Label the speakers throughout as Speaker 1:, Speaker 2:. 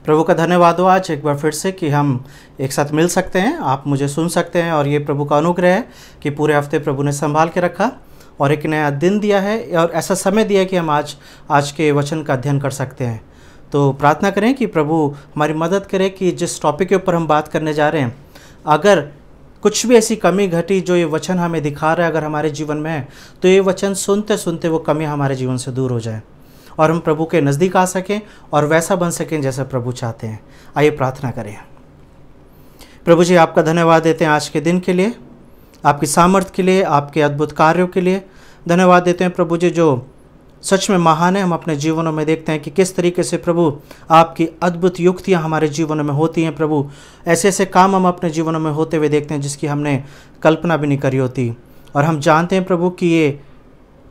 Speaker 1: प्रभु का धन्यवाद हो आज एक बार फिर से कि हम एक साथ मिल सकते हैं, आप मुझे सुन सकते हैं और ये प्रभु का अनुग्रह है कि पूरे हफ्ते प्रभु ने संभाल के रखा और एक नया दिन दिया है और ऐसा समय दिया है कि हम आज के वचन का अध्ययन कर सकते हैं। तो प्रार्थना करें कि प्रभु हमारी मदद करे कि जिस टॉपिक के ऊपर हम बात करने जा रहे हैं, अगर कुछ भी ऐसी कमी घटी जो ये वचन हमें दिखा रहा है अगर हमारे जीवन में है, तो ये वचन सुनते सुनते वो कमी हमारे जीवन से दूर हो जाए और हम प्रभु के नज़दीक आ सकें और वैसा बन सकें जैसा प्रभु चाहते हैं। आइए प्रार्थना करें। प्रभु जी, आपका धन्यवाद देते हैं आज के दिन के लिए, आपकी सामर्थ्य के लिए, आपके अद्भुत कार्यों के लिए धन्यवाद देते हैं प्रभु जी, जो सच में महान है। हम अपने जीवनों में देखते हैं कि किस तरीके से प्रभु आपकी अद्भुत युक्तियाँ हमारे जीवनों में होती हैं। प्रभु ऐसे ऐसे काम हम अपने जीवनों में होते हुए देखते हैं जिसकी हमने कल्पना भी नहीं करी होती। और हम जानते हैं प्रभु कि ये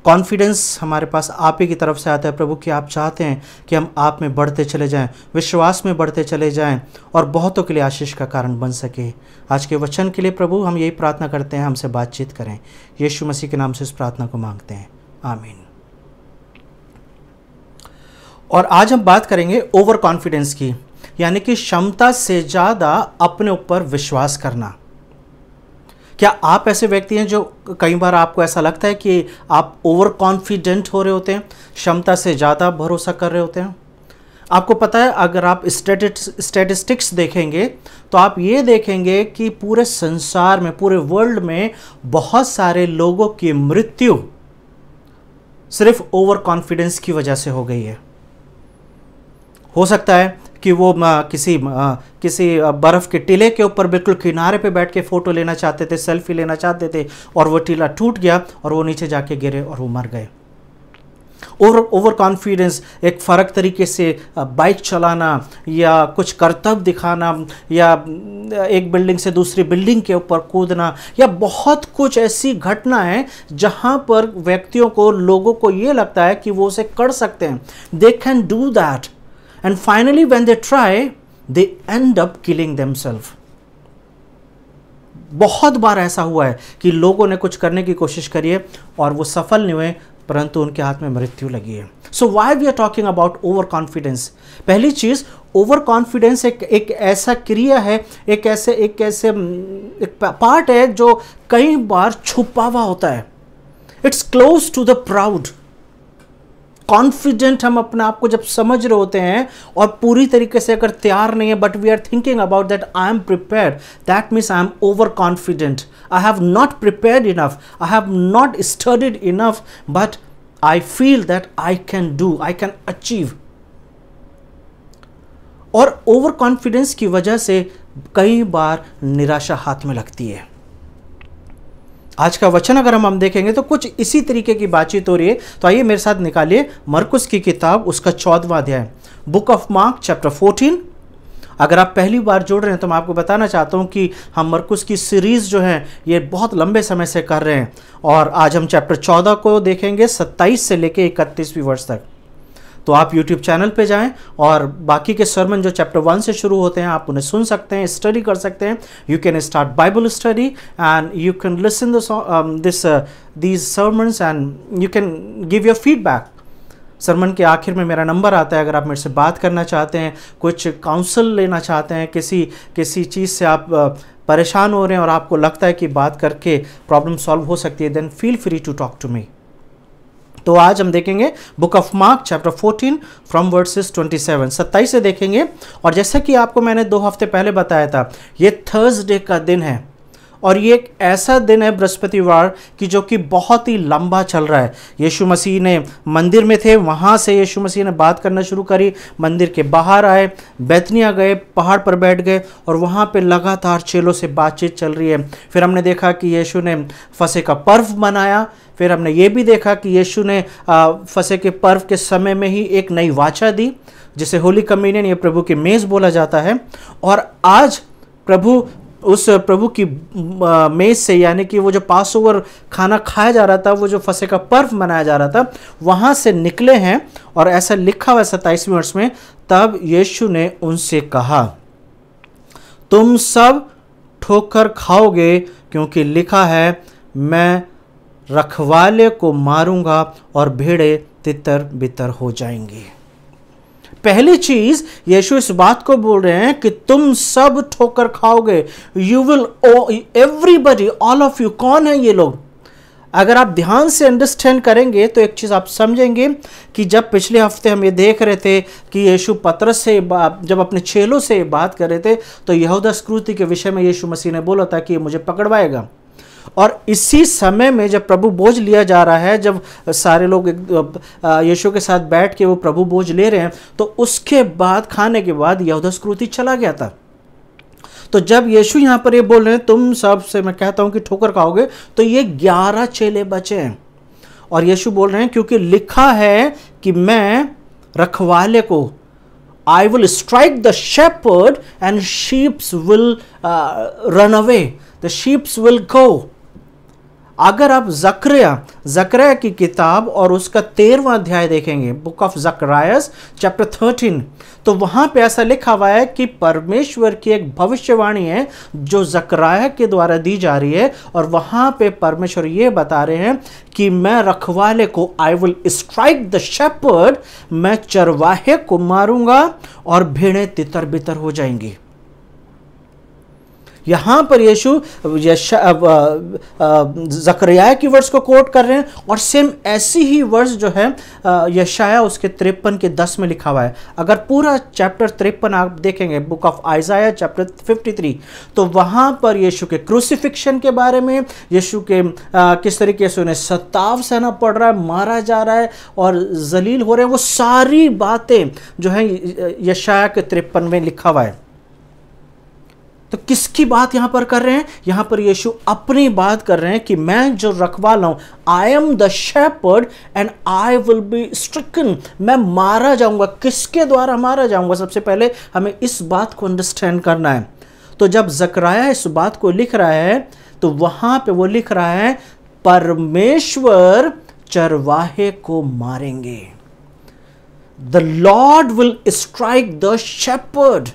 Speaker 1: कॉन्फिडेंस हमारे पास आप ही की तरफ से आता है प्रभु, कि आप चाहते हैं कि हम आप में बढ़ते चले जाएं, विश्वास में बढ़ते चले जाएं और बहुतों के लिए आशीष का कारण बन सके। आज के वचन के लिए प्रभु हम यही प्रार्थना करते हैं, हमसे बातचीत करें। यीशु मसीह के नाम से इस प्रार्थना को मांगते हैं, आमीन। और आज हम बात करेंगे ओवर कॉन्फिडेंस की, यानी कि क्षमता से ज़्यादा अपने ऊपर विश्वास करना। क्या आप ऐसे व्यक्ति हैं जो कई बार आपको ऐसा लगता है कि आप ओवर कॉन्फिडेंट हो रहे होते हैं, क्षमता से ज़्यादा भरोसा कर रहे होते हैं? आपको पता है, अगर आप स्टैटिस्टिक्स देखेंगे तो आप ये देखेंगे कि पूरे संसार में, पूरे वर्ल्ड में बहुत सारे लोगों की मृत्यु सिर्फ ओवर कॉन्फिडेंस की वजह से हो गई है। हो सकता है कि वो किसी बर्फ़ के टीले के ऊपर बिल्कुल किनारे पे बैठ के फ़ोटो लेना चाहते थे, सेल्फी लेना चाहते थे और वो टीला टूट गया और वो नीचे जाके गिरे और वो मर गए। ओवर कॉन्फिडेंस एक फ़र्क तरीके से बाइक चलाना या कुछ करतब दिखाना या एक बिल्डिंग से दूसरी बिल्डिंग के ऊपर कूदना या बहुत कुछ ऐसी घटना है जहाँ पर व्यक्तियों को, लोगों को ये लगता है कि वो उसे कर सकते हैं, they can do that, and finally when they try they end up killing themselves। बहुत बार ऐसा हुआ है कि लोगों ने कुछ करने की कोशिश करी है और वो सफल नहीं हुए, परंतु उनके हाथ में मृत्यु लगी है। So why we are talking about over confidence? पहली चीज, ओवर कॉन्फिडेंस एक ऐसा क्रिया है, एक पार्ट है जो कई बार छुपा हुआ होता है। It's close to the proud. Confident हम अपने आप को जब समझ रहे होते हैं और पूरी तरीके से अगर तैयार नहीं है, but we are thinking about that I am prepared, that means I am over confident. I have not prepared enough, I have not studied enough, but I feel that I can do, I can achieve. और over confidence की वजह से कई बार निराशा हाथ में लगती है। आज का वचन अगर हम देखेंगे तो कुछ इसी तरीके की बातचीत हो रही है। तो आइए मेरे साथ निकालिए मरकुस की किताब, उसका 14वां अध्याय, बुक ऑफ मार्क चैप्टर 14। अगर आप पहली बार जुड़ रहे हैं तो मैं आपको बताना चाहता हूं कि हम मरकुस की सीरीज़ जो है ये बहुत लंबे समय से कर रहे हैं और आज हम चैप्टर 14 को देखेंगे 27 से लेके 31वीं वर्ष तक। तो आप YouTube चैनल पे जाएं और बाकी के सरमन जो चैप्टर 1 से शुरू होते हैं आप उन्हें सुन सकते हैं, स्टडी कर सकते हैं। You can start Bible study and you can listen these sermons and you can give your feedback. Sermon के आखिर में मेरा नंबर आता है, अगर आप मेरे से बात करना चाहते हैं, कुछ काउंसल लेना चाहते हैं, किसी चीज़ से आप परेशान हो रहे हैं और आपको लगता है कि बात करके प्रॉब्लम सॉल्व हो सकती है, then feel free to talk to me. तो आज हम देखेंगे book of Mark chapter 14 from verses 27 से देखेंगे। और जैसा कि आपको मैंने 2 हफ्ते पहले बताया था, ये थर्सडे का दिन है और ये एक ऐसा दिन है बृहस्पतिवार की जो कि बहुत ही लंबा चल रहा है। यीशु मसीह ने मंदिर में थे, वहाँ से यीशु मसीह ने बात करना शुरू करी, मंदिर के बाहर आए, बैतनिया गए, पहाड़ पर बैठ गए और वहाँ पे लगातार चेलों से बातचीत चल रही है। फिर हमने देखा कि यीशु ने फसह का पर्व मनाया। फिर हमने ये भी देखा कि यीशु ने फसह के पर्व के समय में ही एक नई वाचा दी जिसे होली कम्युनियन, ये प्रभु की मेज़ बोला जाता है। और आज उस प्रभु की मेज़ से, यानी कि वो जो पास ओवर खाना खाया जा रहा था, वो जो फसह का पर्व मनाया जा रहा था, वहाँ से निकले हैं। और ऐसा लिखा हुआ 27वें वर्ष में, तब यीशु ने उनसे कहा, तुम सब ठोकर खाओगे क्योंकि लिखा है, मैं रखवाले को मारूंगा और भेड़ें तितर बितर हो जाएंगी। पहली चीज यीशु इस बात को बोल रहे हैं कि तुम सब ठोकर खाओगे, you will, everybody, all of you. कौन है ये लोग? अगर आप ध्यान से अंडरस्टैंड करेंगे तो एक चीज आप समझेंगे कि जब पिछले हफ्ते हम ये देख रहे थे कि यीशु पतरस से जब अपने चेलों से बात कर रहे थे तो यहूदा इस्करियोती के विषय में यीशु मसीह ने बोला था कि ये मुझे पकड़वाएगा। और इसी समय में जब प्रभु भोज लिया जा रहा है, जब सारे लोग यीशु के साथ बैठ के वो प्रभु भोज ले रहे हैं, तो उसके बाद, खाने के बाद यहूदा इस्करियोती चला गया था। तो जब यीशु यहां पर ये बोल रहे हैं तुम सब से मैं कहता हूं कि ठोकर खाओगे, तो ये 11 चेले बचे हैं। और यीशु बोल रहे हैं क्योंकि लिखा है कि मैं रखवाले को, I will strike the shepherd and sheeps will run away, the sheeps will go. अगर आप जकरिया की किताब और उसका 13वां अध्याय देखेंगे, बुक ऑफ जकरायस चैप्टर 13, तो वहां पे ऐसा लिखा हुआ है कि परमेश्वर की एक भविष्यवाणी है जो जकराया के द्वारा दी जा रही है। और वहां पे परमेश्वर ये बता रहे हैं कि मैं रखवाले को, I will strike the shepherd, मैं चरवाहे को मारूंगा और भेड़ें तितर बितर हो जाएंगी। यहां पर यीशु जकरिया की वर्स को कोट कर रहे हैं और सेम ऐसी ही वर्स जो है यशाया उसके 53 के 10 में लिखा हुआ है। अगर पूरा चैप्टर 53 आप देखेंगे, बुक ऑफ आइजाया चैप्टर 53, तो वहां पर यीशु के क्रूसिफिक्शन के बारे में, यीशु के किस तरीके से उन्हें सताव सहना पड़ रहा है, मारा जा रहा है और जलील हो रहे हैं, वो सारी बातें जो है यशाया के 53 में लिखा हुआ है। तो किसकी बात यहां पर कर रहे हैं? यहां पर यीशु अपनी बात कर रहे हैं कि मैं जो रखवाला हूं, I am the shepherd and I will be stricken, मैं मारा जाऊंगा। किसके द्वारा मारा जाऊंगा? सबसे पहले हमें इस बात को अंडरस्टैंड करना है। तो जब जकरिया इस बात को लिख रहा है तो वहां पे वो लिख रहा है परमेश्वर चरवाहे को मारेंगे, the Lord will strike the shepherd.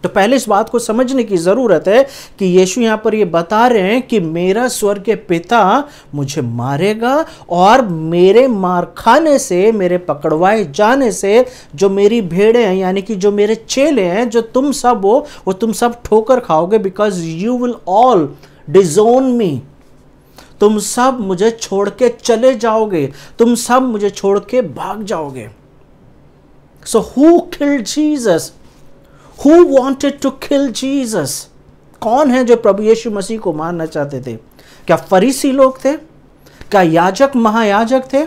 Speaker 1: तो पहले इस बात को समझने की जरूरत है कि यीशु यहां पर ये बता रहे हैं कि मेरा स्वर्ग के पिता मुझे मारेगा और मेरे मार खाने से, मेरे पकड़वाए जाने से जो मेरी भेड़ें हैं, यानी कि जो मेरे चेले हैं, जो तुम सब हो, वो तुम सब ठोकर खाओगे, बिकॉज यू विल ऑल डिसोन मी। तुम सब मुझे छोड़ के चले जाओगे, तुम सब मुझे छोड़ के भाग जाओगे। So who killed Jesus? Who wanted to kill Jesus? कौन है जो प्रभु यीशु मसीह को मारना चाहते थे? क्या फरीसी लोग थे? क्या याजक महायाजक थे?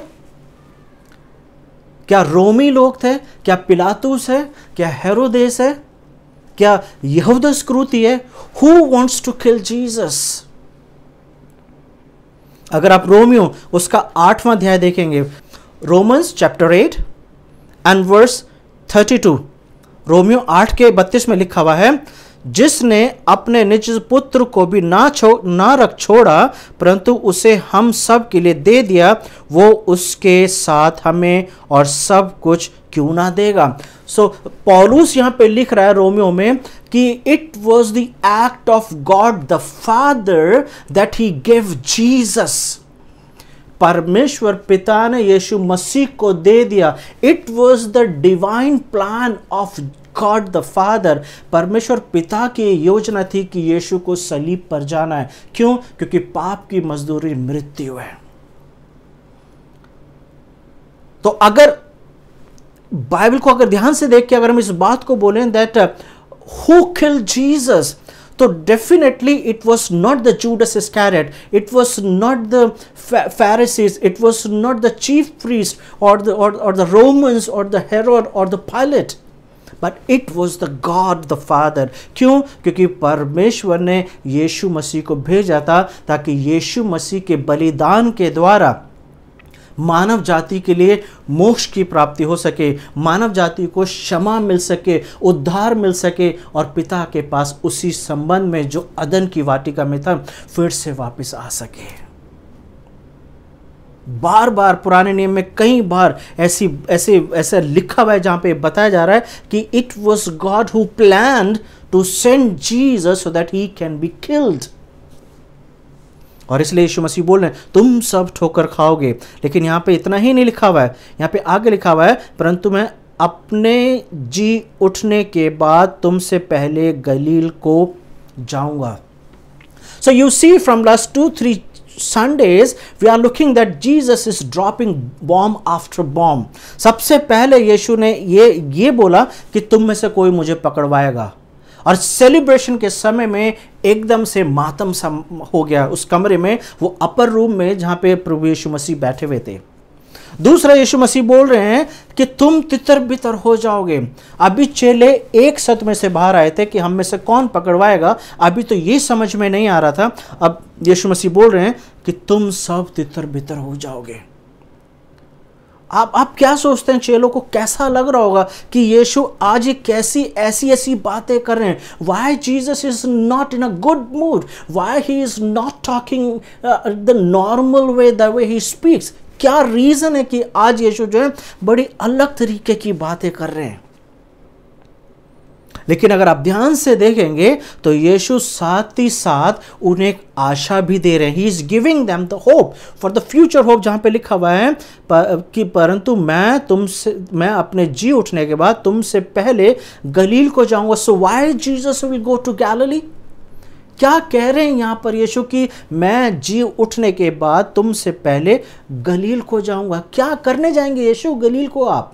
Speaker 1: क्या रोमी लोग थे? क्या पिलातुस है? क्या हेरोदेस है? क्या यहूदा इस्करियोती है? Who wants to kill Jesus? अगर आप रोमियो उसका 8वां अध्याय देखेंगे, रोमन्स चैप्टर 8 एंड वर्स 32, रोमियो 8 के 32 में लिखा हुआ है, जिसने अपने निज पुत्र को भी ना रख छोड़ा परंतु उसे हम सब के लिए दे दिया, वो उसके साथ हमें और सब कुछ क्यों ना देगा। सो पौलुस यहां पे लिख रहा है रोमियो में कि it was the act of God the father that he give Jesus. परमेश्वर पिता ने यीशु मसीह को दे दिया। It was the divine plan of God the father. परमेश्वर पिता की योजना थी कि यीशु को सलीब पर जाना है। क्यों? क्योंकि पाप की मजदूरी मृत्यु है। तो अगर बाइबल को अगर ध्यान से देख के अगर हम इस बात को बोलें दैट हु किल्ड जीसस, तो definitely it was not the Judas Iscariot, it was not the Pharisees, it was not the chief priest or the Romans or the Herod or the Pilate, but it was the God the Father. क्यों? क्योंकि परमेश्वर ने यीशु मसीह को भेजा था ताकि यीशु मसीह के बलिदान के द्वारा मानव जाति के लिए मोक्ष की प्राप्ति हो सके, मानव जाति को क्षमा मिल सके, उद्धार मिल सके और पिता के पास उसी संबंध में जो अदन की वाटिका में था फिर से वापस आ सके। बार बार पुराने नियम में कई बार ऐसे लिखा हुआ है जहां पे बताया जा रहा है कि it was God who planned to send Jesus so that he can be killed. और इसलिए यीशु मसीह बोल रहे हैं तुम सब ठोकर खाओगे। लेकिन यहां पे इतना ही नहीं लिखा हुआ है, यहां पे आगे लिखा हुआ है परंतु मैं अपने जी उठने के बाद तुमसे पहले गलील को जाऊंगा। So you see from last 2-3 Sundays we are looking that Jesus is dropping bomb after bomb. सबसे पहले यीशु ने ये बोला कि तुम में से कोई मुझे पकड़वाएगा, और सेलिब्रेशन के समय में एकदम से मातम सा हो गया उस कमरे में, वो अपर रूम में जहां पे प्रभु यीशु मसीह बैठे हुए थे। दूसरा यीशु मसीह बोल रहे हैं कि तुम तितर बितर हो जाओगे। अभी चेले एक सत में से बाहर आए थे कि हम में से कौन पकड़वाएगा, अभी तो ये समझ में नहीं आ रहा था। अब यीशु मसीह बोल रहे हैं कि तुम सब तितर बितर हो जाओगे। आप क्या सोचते हैं चेलों को कैसा लग रहा होगा कि यीशु आज ये कैसी ऐसी बातें कर रहे हैं? Why Jesus is not in a good mood, why he is not talking the normal way, the way he speaks. क्या रीजन है कि आज यीशु जो है बड़ी अलग तरीके की बातें कर रहे हैं? लेकिन अगर आप ध्यान से देखेंगे तो यीशु साथ ही साथ उन्हें एक आशा भी दे रहे हैं। He is giving them the hope for the future hope, जहां पे लिखा हुआ है कि परंतु मैं अपने जी उठने के बाद तुमसे पहले गलील को जाऊंगा। So why Jesus will go to Galilee? क्या कह रहे हैं यहां पर यीशु कि मैं जी उठने के बाद तुमसे पहले गलील को जाऊंगा? क्या करने जाएंगे यीशु गलील को? आप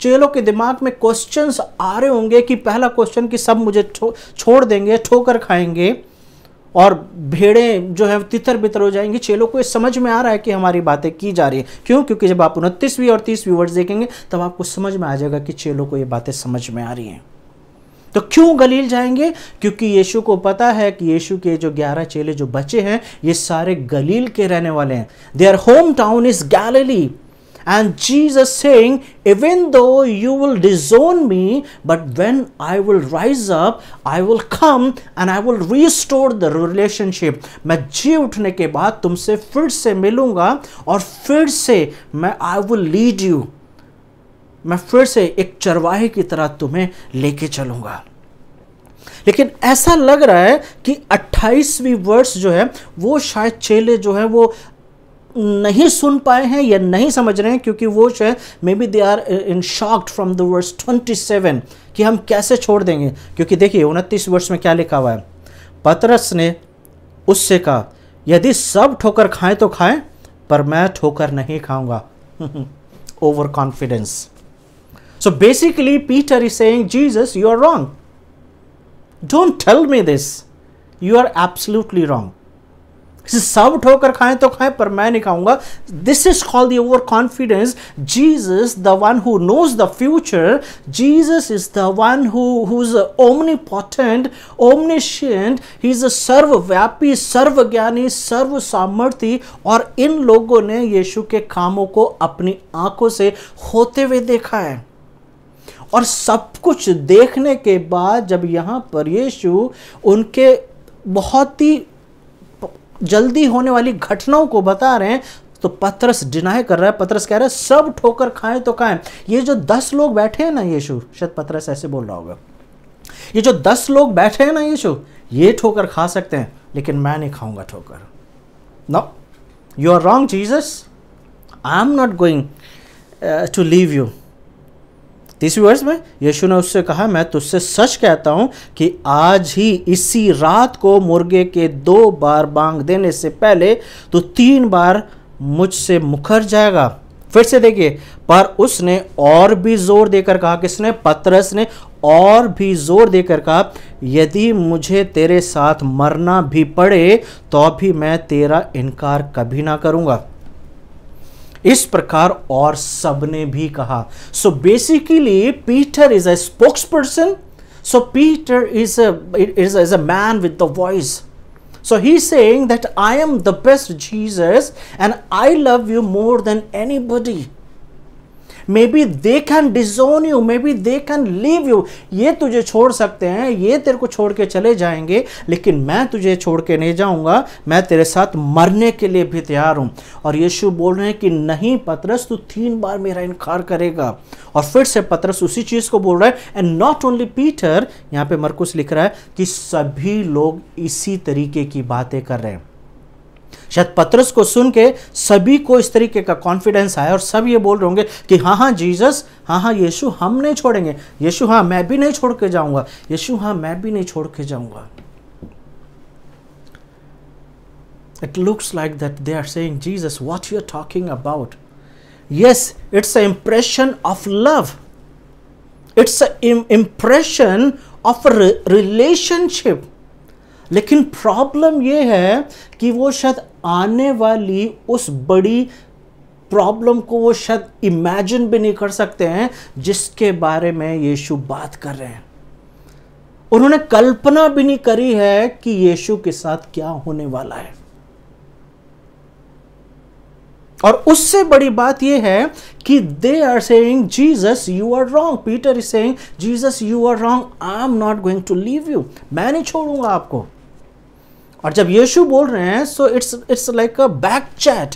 Speaker 1: चेलों के दिमाग में क्वेश्चंस आ रहे होंगे कि पहला क्वेश्चन कि सब मुझे छोड़ देंगे, ठोकर खाएंगे और भेड़ें जो है तितर बितर हो जाएंगी। चेलों को ये समझ में आ रहा है कि हमारी बातें की जा रही है। क्यों? क्योंकि जब आप 29वीं और 30वीं वर्ड्स देखेंगे तब आपको समझ में आ जाएगा कि चेलों को ये बातें समझ में आ रही हैं। तो क्यों गलील जाएंगे? क्योंकि यीशु को पता है कि यीशु के जो 11 चेले जो बचे हैं ये सारे गलील के रहने वाले हैं। Their home town is Galilee. And Jesus saying, even though you will disown me, but when I will rise up, I will come and I will restore the relationship. मैं जी उठने के बाद तुमसे फिर से मिलूंगा और फिर से मैं I will lead you. मैं फिर से एक चरवाहे की तरह तुम्हें लेके चलूंगा। लेकिन ऐसा लग रहा है कि 28वीं वर्स जो है वो शायद चेले जो है वो नहीं सुन पाए हैं या नहीं समझ रहे हैं, क्योंकि वो शायद maybe they are in shocked from the verse 27 कि हम कैसे छोड़ देंगे। क्योंकि देखिए 29 वर्ष में क्या लिखा हुआ है? पतरस ने उससे कहा, यदि सब ठोकर खाएं तो खाएं, पर मैं ठोकर नहीं खाऊंगा। Over confidence. So basically Peter is saying, Jesus you are wrong, don't tell me this, you are absolutely wrong. सब ठोकर खाएं तो खाएं, पर मैं नहीं खाऊंगा। This is called the over confidence. Jesus the one who knows the future, Jesus is the one who is omnipotent, omniscient, he is सर्वव्यापी, सर्वज्ञानी, सर्व सामर्थी। और इन लोगों ने यीशु के कामों को अपनी आंखों से होते हुए देखा है। और सब कुछ देखने के बाद जब यहां पर यीशु उनके बहुत ही जल्दी होने वाली घटनाओं को बता रहे हैं तो पतरस डिनाई कर रहा है। पतरस कह रहा है सब ठोकर खाएं तो खाएं। ये जो 10 लोग बैठे हैं ना, यीशु शायद पतरस ऐसे बोल रहा होगा, ये जो 10 लोग बैठे हैं ना यीशु, ये ठोकर खा सकते हैं लेकिन मैं नहीं खाऊंगा ठोकर। No, you are wrong Jesus, I am not going to leave you. 30वीं वर्ष में यीशु ने उससे कहा, मैं तुझसे सच कहता हूं कि आज ही इसी रात को मुर्गे के 2 बार बांग देने से पहले तो 3 बार मुझसे मुकर जाएगा। फिर से देखिए, पर उसने और भी जोर देकर कहा, किसने? पतरस ने और भी जोर देकर कहा, यदि मुझे तेरे साथ मरना भी पड़े तो भी मैं तेरा इनकार कभी ना करूंगा। इस प्रकार और सबने भी कहा। सो basically Peter is a spokesperson. So Peter is a man with the voice. So he's saying that I am the best Jesus and I love you more than anybody. Maybe they can disown you, maybe they can leave you. ये तुझे छोड़ सकते हैं, ये तेरे को छोड़ के चले जाएंगे, लेकिन मैं तुझे छोड़ के नहीं जाऊंगा। मैं तेरे साथ मरने के लिए भी तैयार हूं। और यीशु बोल रहे हैं कि नहीं पतरस, तू 3 बार मेरा इनकार करेगा। और फिर से पतरस उसी चीज को बोल रहा है। एंड नॉट ओनली पीटर, यहां पे मरकुस लिख रहा है कि सभी लोग इसी तरीके की बातें कर रहे हैं। शायद पतरस को सुन के सभी को इस तरीके का कॉन्फिडेंस आया और सब ये बोल रहे होंगे कि हाँ हाँ जीसस, हाँ हाँ यीशु, हम नहीं छोड़ेंगे, यीशु हाँ मैं भी नहीं छोड़ के जाऊंगा, यीशु हाँ मैं भी नहीं छोड़ के जाऊंगा। It looks like that they are saying, Jesus, what you are talking about? Yes, it's an impression of love. It's an impression of a relationship. लेकिन प्रॉब्लम ये है कि वो शायद आने वाली उस बड़ी प्रॉब्लम को वो शायद इमेजिन भी नहीं कर सकते हैं जिसके बारे में यीशु बात कर रहे हैं। उन्होंने कल्पना भी नहीं करी है कि यीशु के साथ क्या होने वाला है। और उससे बड़ी बात यह है कि they are saying Jesus you are wrong, Peter is saying Jesus you are wrong, I am not going to leave you, मैं नहीं छोड़ूंगा आपको। और जब यीशु बोल रहे हैं so it's like a back chat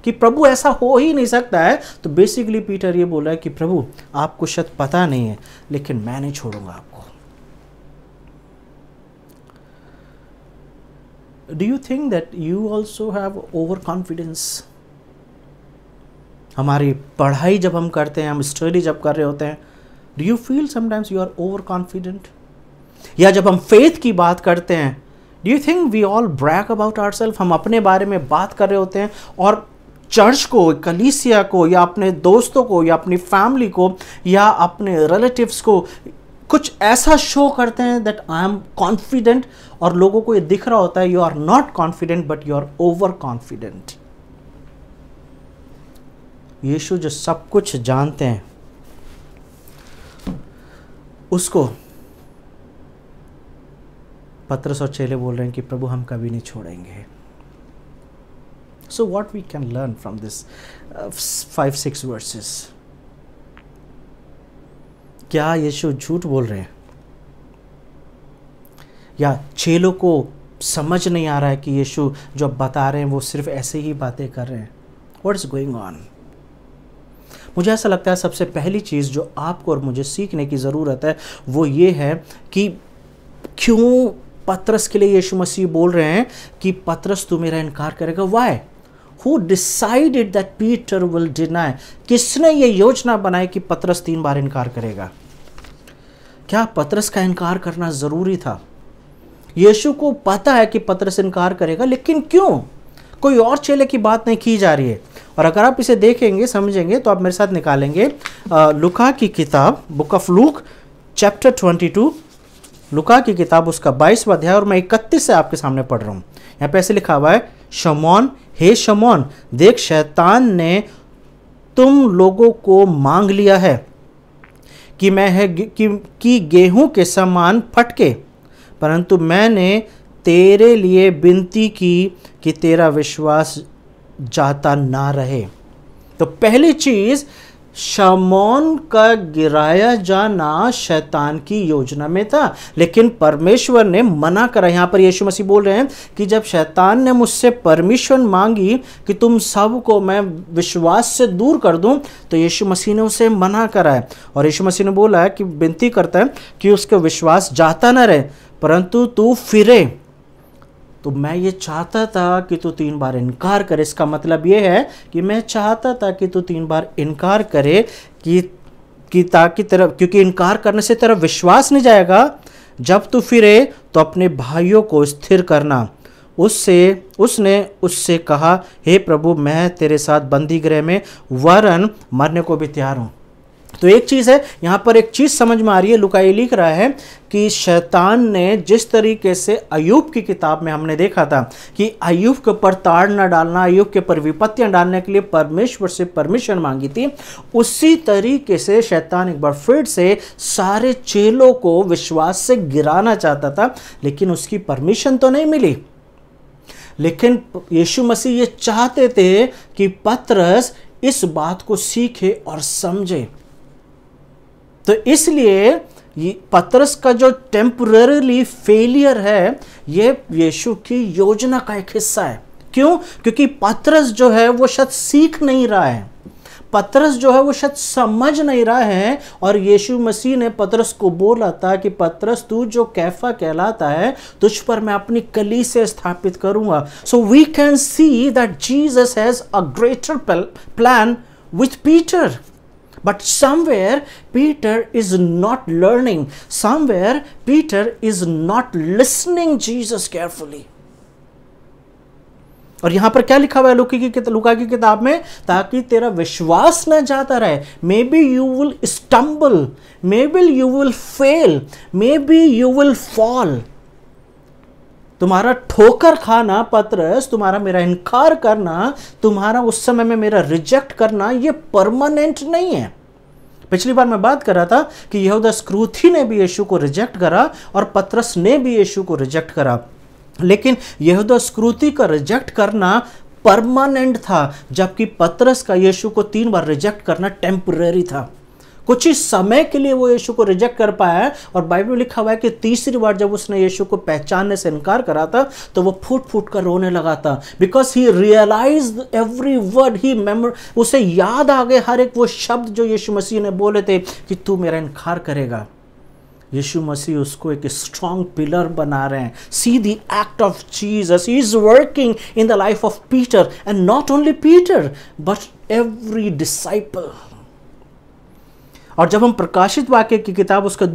Speaker 1: कि प्रभु ऐसा हो ही नहीं सकता है। तो बेसिकली पीटर ये बोल रहा है कि प्रभु आपको शायद पता नहीं है लेकिन मैं नहीं छोड़ूंगा आपको। Do you think that you also have over confidence? हमारी पढ़ाई जब हम करते हैं, हम स्टडी जब कर रहे होते हैं, do you feel sometimes you are over confident? या जब हम फेथ की बात करते हैं, do you think we all brag about ourselves? हम अपने बारे में बात कर रहे होते हैं और चर्च को, कलीसिया को, या अपने दोस्तों को, या अपनी फैमिली को, या अपने रिलेटिव्स को कुछ ऐसा शो करते हैं दैट आई एम कॉन्फिडेंट, और लोगों को ये दिख रहा होता है you are not confident but you are over confident. यीशु जो सब कुछ जानते हैं उसको पतरस और चेले बोल रहे हैं कि प्रभु हम कभी नहीं छोड़ेंगे। So what we can learn from this 5-6 verses? क्या यीशु झूठ बोल रहे हैं या चेलों को समझ नहीं आ रहा है कि यीशु जो बता रहे हैं वो सिर्फ ऐसे ही बातें कर रहे हैं? What is going on? मुझे ऐसा लगता है सबसे पहली चीज़ जो आपको और मुझे सीखने की ज़रूरत है वो ये है कि क्यों पतरस के लिए यीशु मसीह बोल रहे हैं कि पतरस तू मेरा इनकार करेगा। Why? Who decided that Peter will deny? किसने ये योजना बनाई कि पतरस 3 बार इनकार करेगा? क्या पतरस का इनकार करना ज़रूरी था? यीशु को पता है कि पतरस इनकार करेगा, लेकिन क्यों? कोई और चेले की बात नहीं की जा रही है। और अगर आप इसे देखेंगे, समझेंगे, तो आप मेरे साथ निकालेंगे लुका की किताब, बुक ऑफ लूक चैप्टर 22, लुका की किताब उसका 22वां अध्याय, और मैं 31 से आपके सामने पढ़ रहा हूँ। यहाँ पे ऐसे लिखा हुआ है, शमौन, हे शमौन, देख शैतान ने तुम लोगों को मांग लिया है कि मैं है कि गेहूं के समान फटके, परंतु मैंने तेरे लिए विनती की कि तेरा विश्वास जाता ना रहे। तो पहली चीज, शमौन का गिराया जाना शैतान की योजना में था, लेकिन परमेश्वर ने मना करा। यहां पर यीशु मसीह बोल रहे हैं कि जब शैतान ने मुझसे परमिशन मांगी कि तुम सब को मैं विश्वास से दूर कर दूं, तो यीशु मसीह ने उसे मना करा है। और यीशु मसीह ने बोला है कि विनती करता है कि उसका विश्वास जाता ना रहे, परंतु तू फिरे। तो मैं ये चाहता था कि तू 3 बार इनकार करे। इसका मतलब ये है कि मैं चाहता था कि तू 3 बार इनकार करे कि ताकि तरफ, क्योंकि इनकार करने से तेरा विश्वास नहीं जाएगा। जब तू फिरे तो अपने भाइयों को स्थिर करना। उसने उससे कहा, हे प्रभु, मैं तेरे साथ बंदी गृह में वरन मरने को भी तैयार हूँ। तो एक चीज़ है, यहाँ पर एक चीज़ समझ में आ रही है। लुका ये लिख रहा है कि शैतान ने जिस तरीके से अय्यूब की किताब में हमने देखा था कि अय्यूब के ऊपर ताड़ न डालना, अय्यूब के ऊपर विपत्तियां डालने के लिए परमेश्वर से परमिशन मांगी थी, उसी तरीके से शैतान एक बार फिर से सारे चेलों को विश्वास से गिराना चाहता था, लेकिन उसकी परमिशन तो नहीं मिली। लेकिन यीशु मसीह ये चाहते थे कि पतरस इस बात को सीखे और समझे। तो इसलिए पतरस का जो टेम्पररी फेलियर है, ये यीशु की योजना का एक हिस्सा है। क्यों? क्योंकि पतरस जो है वो शायद सीख नहीं रहा है। पतरस जो है वो शायद समझ नहीं रहा है, और यीशु मसीह ने पतरस को बोला था कि पतरस तू जो कैफा कहलाता है तुझ पर मैं अपनी कलीसिया स्थापित करूंगा। So we can see that Jesus has a greater plan with Peter, but somewhere Peter is not learning, somewhere Peter is not listening Jesus carefully। और यहां पर क्या लिखा हुआ है लूका की किताब में, ताकि तेरा विश्वास न जाता रहे। May be you will stumble, may be you will fail, may be you will fall. तुम्हारा ठोकर खाना पतरस, तुम्हारा मेरा इनकार करना, तुम्हारा उस समय में मेरा रिजेक्ट करना, ये परमानेंट नहीं है। पिछली बार मैं बात कर रहा था कि यहूदा स्क्रूथी ने भी यीशु को रिजेक्ट करा और पतरस ने भी यीशु को रिजेक्ट करा, लेकिन यहूदा स्क्रूथी का रिजेक्ट करना परमानेंट था, जबकि पतरस का यीशु को 3 बार रिजेक्ट करना टेम्पररी था। कुछ ही समय के लिए वो यीशु को रिजेक्ट कर पाया है, और बाइबल में लिखा हुआ है कि तीसरी बार जब उसने यीशु को पहचानने से इनकार करा था तो वो फूट फूट कर रोने लगा था, because he realized every word, he मेमोर, उसे याद आ गए हर एक वो शब्द जो यीशु मसीह ने बोले थे कि तू मेरा इनकार करेगा। यीशु मसीह उसको एक स्ट्रॉन्ग पिलर बना रहे हैं। See the act of Jesus, he is working in the life of Peter, and not only Peter but every disciple. और जब हम प्रकाशित वाक्य की किताब उसके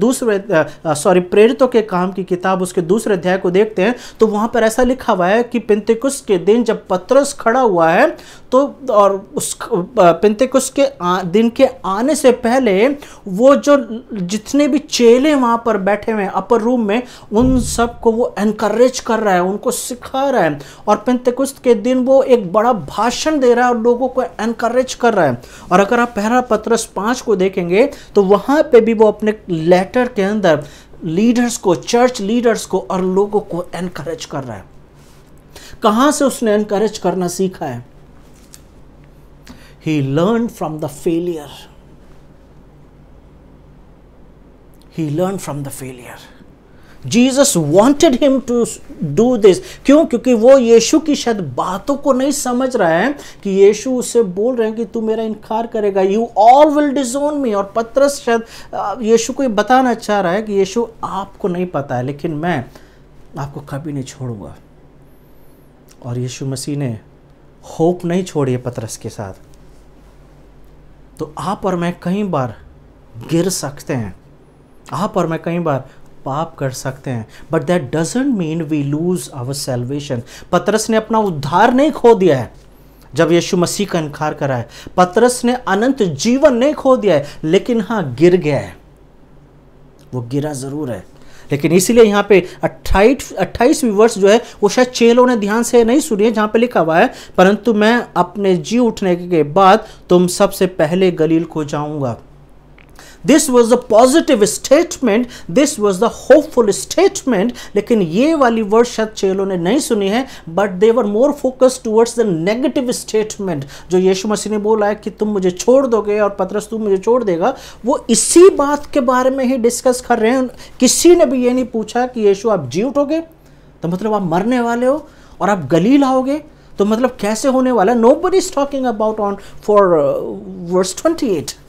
Speaker 1: प्रेरितों के काम की किताब उसके दूसरे अध्याय को देखते हैं, तो वहां पर ऐसा लिखा हुआ है कि पिन्तेकुस्त के दिन जब पतरस खड़ा हुआ है, तो और उस पिन्तेकुस्त के दिन के आने से पहले वो जो जितने भी चेले वहां पर बैठे हुए हैं अपर रूम में, उन सबको वो एनकरेज कर रहा है, उनको सिखा रहा है, और पिन्तेकुस्त के दिन वो एक बड़ा भाषण दे रहा है और लोगों को एनकरेज कर रहा है। और अगर आप पहला पतरस 5 को देखेंगे तो वहां पे भी वो अपने लेटर के अंदर लीडर्स को, चर्च लीडर्स को और लोगों को एनकरेज कर रहा है। कहां से उसने एनकरेज करना सीखा है? He learned from the failure. He learned from the failure. Jesus wanted him to do this. क्यों? क्योंकि वो यीशु की शायद बातों को नहीं समझ रहा है कि यीशु उससे बोल रहे हैं कि तू मेरा इनकार करेगा, you all will disown me। और पतरस शायद यीशु को ये बताना चाह रहा है कि यीशु आपको नहीं पता है, लेकिन मैं आपको कभी नहीं छोड़ूंगा। और यीशु मसीह ने होप नहीं छोड़ी है पतरस के साथ। तो आप और मैं कई बार गिर सकते हैं, आप और मैं कई बार पाप कर सकते हैं, but that doesn't mean we lose our salvation. पतरस ने अपना उद्धार नहीं खो दिया है जब यीशु मसीह का इनकार करा है। पतरस ने अनंत जीवन नहीं खो दिया है, लेकिन हाँ गिर गया है, वो गिरा जरूर है। लेकिन इसीलिए यहाँ पे 28वीं वर्ष जो है वो शायद चेलों ने ध्यान से नहीं सुनी है, जहाँ पे लिखा हुआ है, परंतु मैं अपने जी उठने के बाद तुम सबसे पहले गलील को जाऊंगा। This was the positive statement, this was the hopeful statement। लेकिन ये वाली वर्ड शायद चेलों ने नहीं सुनी है, but they were more focused towards the negative statement। जो यीशु मसीह ने बोला है कि तुम मुझे छोड़ दोगे और पतरस तू मुझे छोड़ देगा, वो इसी बात के बारे में ही डिस्कस कर रहे हैं। किसी ने भी ये नहीं पूछा कि यीशु आप जी उठोगे तो मतलब आप मरने वाले हो, और आप गलील आओगे तो मतलब कैसे होने वाला है। Nobody is talking about on for verse 28।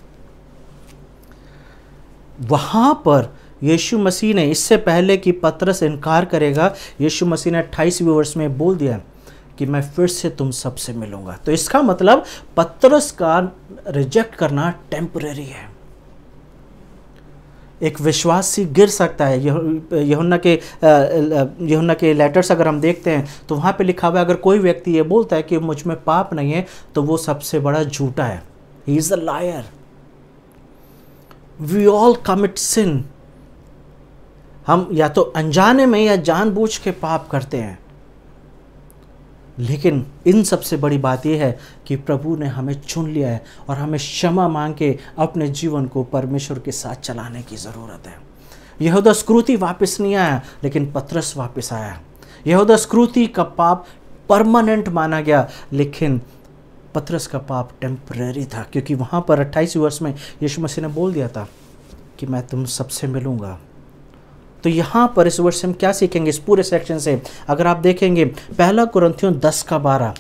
Speaker 1: वहां पर यीशु मसीह ने इससे पहले कि पतरस इनकार करेगा, यीशु मसीह ने 28वें वर्ष में बोल दिया कि मैं फिर से तुम सबसे मिलूंगा। तो इसका मतलब पतरस का रिजेक्ट करना टेम्परेरी है। एक विश्वासी गिर सकता है। यूहन्ना के लेटर्स अगर हम देखते हैं तो वहाँ पे लिखा हुआ है, अगर कोई व्यक्ति ये बोलता है कि मुझ में पाप नहीं है तो वो सबसे बड़ा झूठा है। He is a liar. We all commit sin. हम या तो अनजाने में या जानबूझ के पाप करते हैं, लेकिन इन सबसे बड़ी बात यह है कि प्रभु ने हमें चुन लिया है और हमें क्षमा मांग के अपने जीवन को परमेश्वर के साथ चलाने की ज़रूरत है। यहूदा स्क्रूती वापस नहीं आया, लेकिन पतरस वापस आया। यहूदा स्क्रूती का पाप परमानेंट माना गया, लेकिन पतरस का पाप टेम्परेरी था, क्योंकि वहाँ पर 28वें वर्ष में यीशु मसीह ने बोल दिया था कि मैं तुम सबसे मिलूँगा। तो यहाँ पर इस वर्ष से हम क्या सीखेंगे इस पूरे सेक्शन से? अगर आप देखेंगे पहला कुरिन्थियों 10 का 12,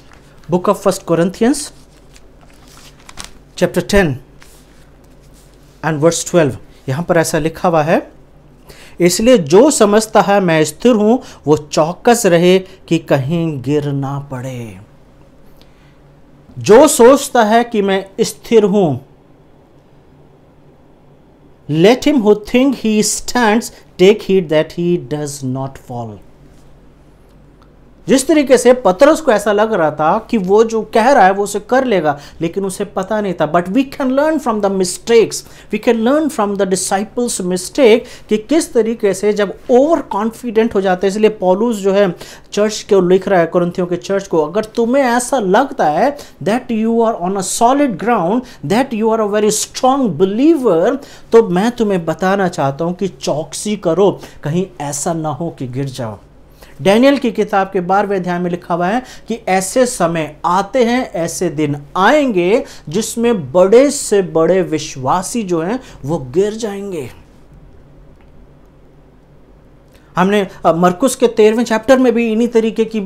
Speaker 1: book of first Corinthians chapter 10 and verse 12, यहाँ पर ऐसा लिखा हुआ है, इसलिए जो समझता है मैं स्थिर हूं वो चौकस रहे कि कहीं गिर ना पड़े। जो सोचता है कि मैं स्थिर हूं, let him who think he stands take heed that he does not fall. जिस तरीके से पतरस को ऐसा लग रहा था कि वो जो कह रहा है वो उसे कर लेगा, लेकिन उसे पता नहीं था। But we can learn from the mistakes, we can learn from the disciples mistake, कि किस तरीके से जब ओवर कॉन्फिडेंट हो जाते हैं। इसलिए पौलुस जो है चर्च को लिख रहा है, कोरिन्थियों के चर्च को, अगर तुम्हें ऐसा लगता है that you are on a solid ground, that you are a very strong believer, तो मैं तुम्हें बताना चाहता हूं कि चौकसी करो, कहीं ऐसा ना हो कि गिर जाओ। डैनियल की किताब के 12वें अध्याय में लिखा हुआ है कि ऐसे समय आते हैं, ऐसे दिन आएंगे जिसमें बड़े से बड़े विश्वासी जो हैं वो गिर जाएंगे। हमने मरकुस के 13वें चैप्टर में भी इन्हीं तरीके की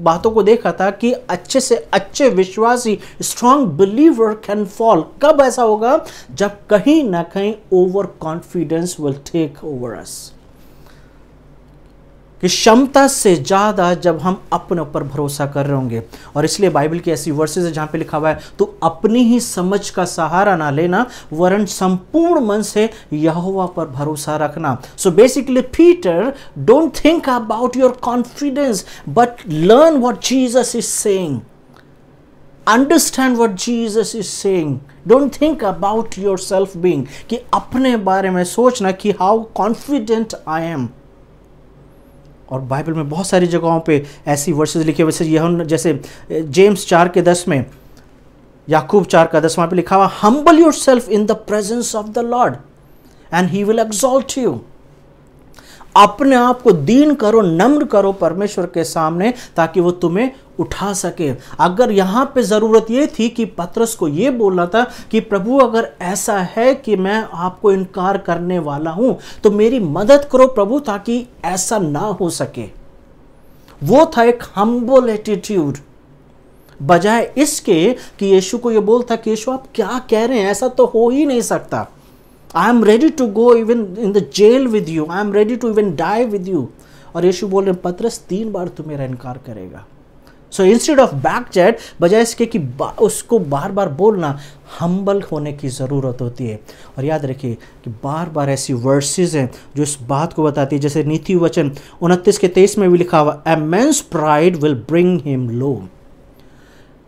Speaker 1: बातों को देखा था कि अच्छे से अच्छे विश्वासी, स्ट्रांग बिलीवर कैन फॉल। कब ऐसा होगा? जब कहीं ना कहीं over confidence will take over us, कि क्षमता से ज़्यादा जब हम अपने ऊपर भरोसा कर रहे होंगे। और इसलिए बाइबल की ऐसी वर्सेस है जहाँ पे लिखा हुआ है, तो अपनी ही समझ का सहारा ना लेना, वरन संपूर्ण मन से यहोवा पर भरोसा रखना। सो basically Peter, don't think about your confidence, but learn what Jesus is saying, understand what Jesus is saying. Don't think about your self being, कि अपने बारे में सोचना कि हाउ कॉन्फिडेंट आई एम। और बाइबल में बहुत सारी जगहों पे ऐसी वर्सेस लिखे, जैसे जेम्स 4:10 में, याकूब 4:10 पे लिखा हुआ, humble yourself in the presence of the Lord and he will exalt you. अपने आप को दीन करो, नम्र करो परमेश्वर के सामने, ताकि वो तुम्हें उठा सके। अगर यहाँ पे ज़रूरत ये थी कि पतरस को ये बोलना था कि प्रभु अगर ऐसा है कि मैं आपको इनकार करने वाला हूँ तो मेरी मदद करो प्रभु, ताकि ऐसा ना हो सके। वो था एक हम्बल एटीट्यूड, बजाय इसके कि यीशु को ये बोलता कि यीशु आप क्या कह रहे हैं, ऐसा तो हो ही नहीं सकता। I am ready to go even in the jail with you. I am ready to even die with you. और यीशु बोल रहे पतरस 3 बार तू मेरा इनकार करेगा। So instead of backchat, बजाय इसके कि उसको बार बार बोलना, हम्बल होने की ज़रूरत होती है। और याद रखिए कि बार बार ऐसी वर्सेस हैं जो इस बात को बताती है, जैसे नीति वचन 29:23 में भी लिखा हुआ, A man's pride will bring him low.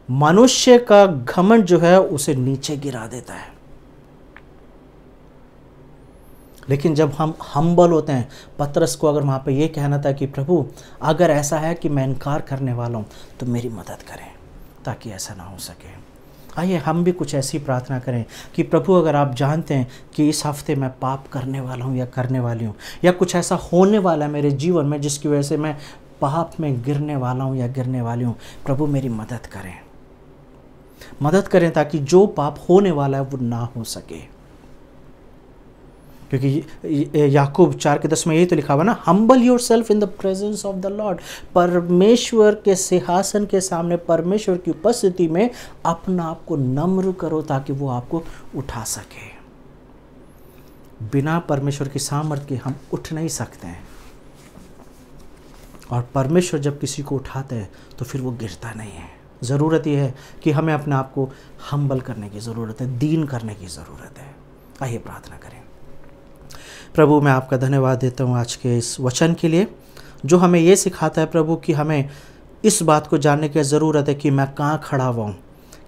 Speaker 1: मनुष्य का घमंड जो है उसे नीचे गिरा देता है। लेकिन जब हम हम्बल होते हैं, पतरस को अगर वहाँ पे ये कहना था कि प्रभु अगर ऐसा है कि मैं इनकार करने वाला हूँ तो मेरी मदद करें ताकि ऐसा ना हो सके। आइए हम भी कुछ ऐसी प्रार्थना करें कि प्रभु अगर आप जानते हैं कि इस हफ्ते मैं पाप करने वाला हूँ या करने वाली हूँ, या कुछ ऐसा होने वाला है मेरे जीवन में जिसकी वजह से मैं पाप में गिरने वाला हूँ या गिरने वाली हूँ, प्रभु मेरी मदद करें, मदद करें ताकि जो पाप होने वाला है वो ना हो सके। क्योंकि याकूब 4:10 में यही तो लिखा हुआ ना, humble your self in the presence of the Lord. परमेश्वर के सिंहासन के सामने, परमेश्वर की उपस्थिति में अपना आप को नम्र करो ताकि वो आपको उठा सके। बिना परमेश्वर की सामर्थ्य के हम उठ नहीं सकते हैं, और परमेश्वर जब किसी को उठाते हैं तो फिर वो गिरता नहीं है। ज़रूरत यह है कि हमें अपने आप को हम्बल करने की ज़रूरत है, दीन करने की ज़रूरत है। आइए प्रार्थना करें। प्रभु मैं आपका धन्यवाद देता हूँ आज के इस वचन के लिए, जो हमें ये सिखाता है प्रभु कि हमें इस बात को जानने की ज़रूरत है कि मैं कहाँ खड़ा हुआ हूँ,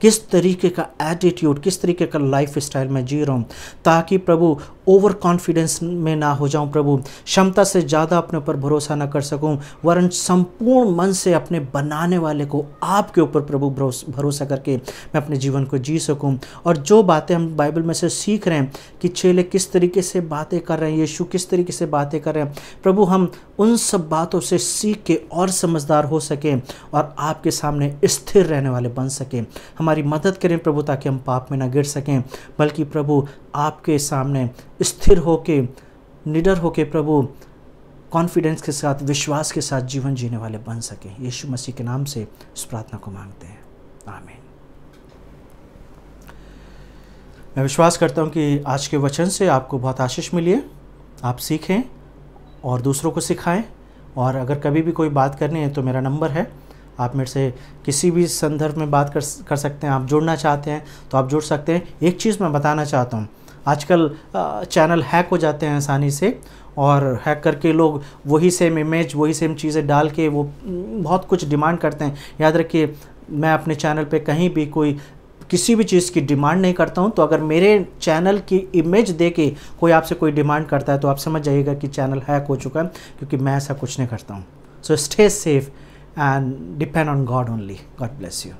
Speaker 1: किस तरीके का एटीट्यूड, किस तरीके का लाइफ स्टाइल मैं जी रहा हूँ, ताकि प्रभु ओवर कॉन्फिडेंस में ना हो जाऊं, प्रभु क्षमता से ज़्यादा अपने ऊपर भरोसा ना कर सकूं, वरन संपूर्ण मन से अपने बनाने वाले को, आपके ऊपर प्रभु भरोसा करके मैं अपने जीवन को जी सकूं। और जो बातें हम बाइबल में से सीख रहे हैं कि चेले किस तरीके से बातें कर रहे हैं, यीशु किस तरीके से बातें कर रहे हैं, प्रभु हम उन सब बातों से सीख के और समझदार हो सकें और आपके सामने स्थिर रहने वाले बन सकें। हमारी मदद करें प्रभु, ताकि हम पाप में ना गिर सकें, बल्कि प्रभु आपके सामने स्थिर होके, निडर होके प्रभु कॉन्फिडेंस के साथ, विश्वास के साथ जीवन जीने वाले बन सकें। यीशु मसीह के नाम से इस प्रार्थना को मांगते हैं, आमीन। मैं विश्वास करता हूँ कि आज के वचन से आपको बहुत आशीष मिली है, आप सीखें और दूसरों को सिखाएं। और अगर कभी भी कोई बात करनी है तो मेरा नंबर है, आप मेरे से किसी भी संदर्भ में बात कर सकते हैं। आप जुड़ना चाहते हैं तो आप जुड़ सकते हैं। एक चीज़ मैं बताना चाहता हूँ, आजकल चैनल हैक हो जाते हैं आसानी से, और हैक करके लोग वही सेम इमेज, वही सेम चीज़ें डाल के वो बहुत कुछ डिमांड करते हैं। याद रखिए, मैं अपने चैनल पे कहीं भी किसी भी चीज़ की डिमांड नहीं करता हूँ। तो अगर मेरे चैनल की इमेज दे के कोई आपसे कोई डिमांड करता है तो आप समझ जाइएगा कि चैनल हैक हो चुका है, क्योंकि मैं ऐसा कुछ नहीं करता हूँ। So stay safe and depend on God only. God bless you.